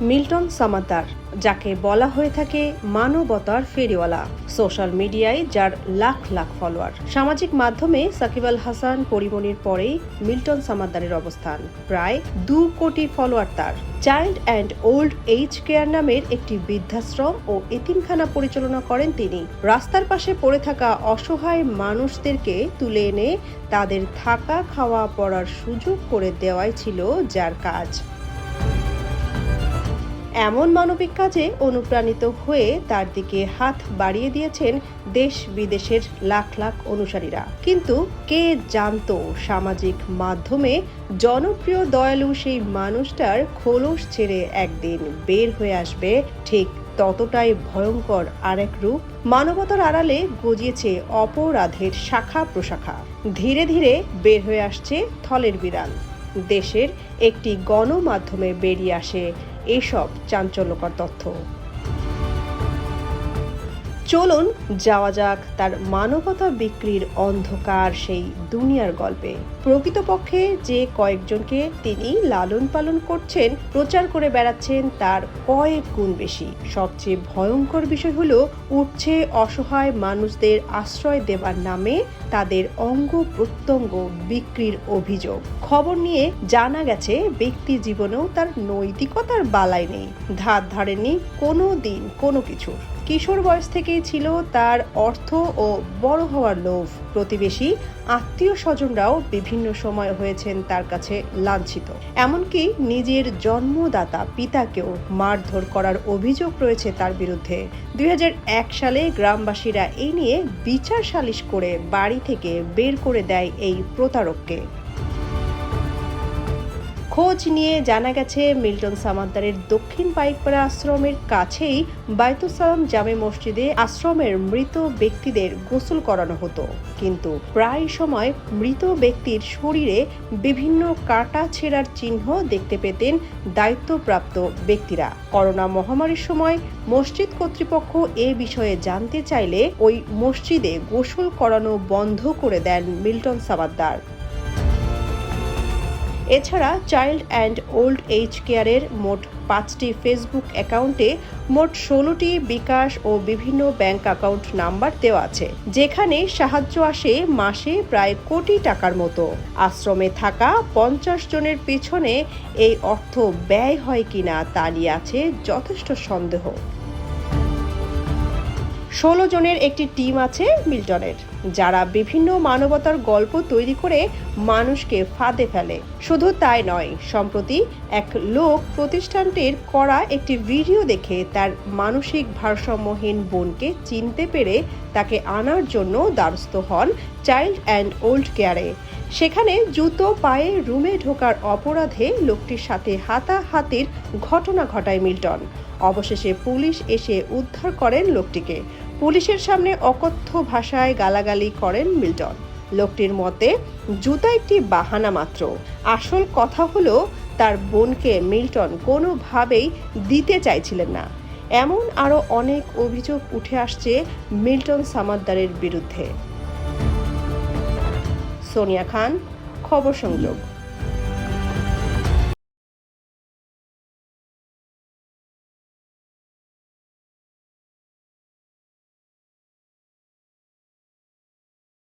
Milton Samaddar, যাকে বলা হয়ে থাকে মানবতার ফেরিওয়ালা। সোশ্যাল মিডিয়ায় যার লাখ লাখ ফলোয়ার। সামাজিক মাধ্যমে সাকিব আল হাসান, পরিমণির পরেই মিল্টন সামাদ্দারের অবস্থান। প্রায় 2 কোটি ফলোয়ার তার। Child and old age care নামের একটি বৃদ্ধাশ্রম ও এতিমখানা পরিচালনা করেন তিনি। রাস্তার পাশে পড়ে থাকা অসহায় মানুষদেরকে তুলে এনে তাদের থাকা, খাওয়া, পড়ার সুযোগ করে দেওয়াই ছিল যার কাজ। এমন মানবিক কাজে অনুপ্রাণিত হয়ে তার দিকে হাত বাড়িয়ে দিয়েছেন দেশ বিদেশের লাখ লাখ অনুসারীরা। কিন্তু কে জানতো সামাজিক মাধ্যমে জনপ্রিয় দয়ালু সেই মানুষটার খোলস ছেড়ে একদিন বের হয়ে আসবে ঠিক ততটাই ভয়ঙ্কর আরেক রূপ। মানবতার আড়ালে গজিয়েছে অপরাধের শাখা প্রশাখা। ধীরে ধীরে বের হয়ে আসছে থলের বিড়াল। দেশের একটি গণমাধ্যমে বেরিয়ে আসে এসব চাঞ্চল্যকর তথ্য। চলুন যাওয়া যাক তার মানবতা বিক্রির অন্ধকার সেই দুনিয়ার গল্পে। প্রকৃতপক্ষে যে কয়েকজনকে তিনি লালন পালন করছেন, প্রচার করে বেড়াচ্ছেন তার কয়েক গুণ বেশি। সবচেয়ে ভয়ঙ্কর বিষয় হলো উঠছে অসহায় মানুষদের আশ্রয় দেবার নামে তাদের অঙ্গ প্রত্যঙ্গ বিক্রির অভিযোগ। খবর নিয়ে জানা গেছে ব্যক্তি জীবনেও তার নৈতিকতার বালাই নেই, ধার ধারেনি কোনো দিন কোনো কিছুর। কিশোর বয়স থেকেই ছিল তার অর্থ ও বড় হওয়ার লোভ। প্রতিবেশী, আত্মীয় স্বজনরাও বিভিন্ন সময় হয়েছেন তার কাছে লাঞ্ছিত। এমনকি নিজের জন্মদাতা পিতাকেও মারধর করার অভিযোগ রয়েছে তার বিরুদ্ধে। 2001 সালে গ্রামবাসীরা এই নিয়ে বিচার সালিশ করে বাড়ি থেকে বের করে দেয় এই প্রতারককে। খোঁজ নিয়ে জানা গেছে মিল্টন সামাদ্দারের দক্ষিণ পাইকপাড়া আশ্রমের কাছেই বায়তুস সালাম জামে মসজিদে আশ্রমের মৃত ব্যক্তিদের গোসল করানো হতো। কিন্তু প্রায় সময় মৃত ব্যক্তির শরীরে বিভিন্ন কাটা ছেঁড়ার চিহ্ন দেখতে পেতেন দায়িত্বপ্রাপ্ত ব্যক্তিরা। করোনা মহামারীর সময় মসজিদ কর্তৃপক্ষ এ বিষয়ে জানতে চাইলে ওই মসজিদে গোসল করানো বন্ধ করে দেন মিল্টন সামাদ্দার। এছাড়া চাইল্ড অ্যান্ড ওল্ড এজ কেয়ারের মোট 5টি ফেসবুক অ্যাকাউন্টে মোট 16টি বিকাশ ও বিভিন্ন ব্যাংক অ্যাকাউন্ট নাম্বার দেওয়া আছে, যেখানে সাহায্য আসে মাসে প্রায় কোটি টাকার মতো। আশ্রমে থাকা 50 জনের পেছনে এই অর্থ ব্যয় হয় কিনা তা নিয়ে আছে যথেষ্ট সন্দেহ। 16 জনের একটি টিম আছে মিল্টনের, যারা বিভিন্ন মানবতার গল্প তৈরি করে মানুষকে ফাঁদে ফেলে। শুধু তাই নয়, সম্প্রতি এক লোক প্রতিষ্ঠানটির করা একটি ভিডিও দেখে তার মানসিক ভারসাম্যহীন বোনকে চিনতে পেরে তাকে আনার জন্য দ্বারস্থ হন চাইল্ড অ্যান্ড ওল্ড কেয়ারে। সেখানে জুতো পায়ে রুমে ঢোকার অপরাধে লোকটির সাথে হাতাহাতির ঘটনা ঘটায় মিল্টন। অবশেষে পুলিশ এসে উদ্ধার করেন লোকটিকে। পুলিশের সামনে অকথ্য ভাষায় গালাগালি করেন মিল্টন। লোকটির মতে জুতা একটি বাহানা মাত্র, আসল কথা হলো তার বোনকে মিল্টন কোনোভাবেই দিতে চাইছিলেন না। এমন আরও অনেক অভিযোগ উঠে আসছে মিল্টন সামাদ্দারের বিরুদ্ধে। সোনিয়া খান, খবর সংযোগ।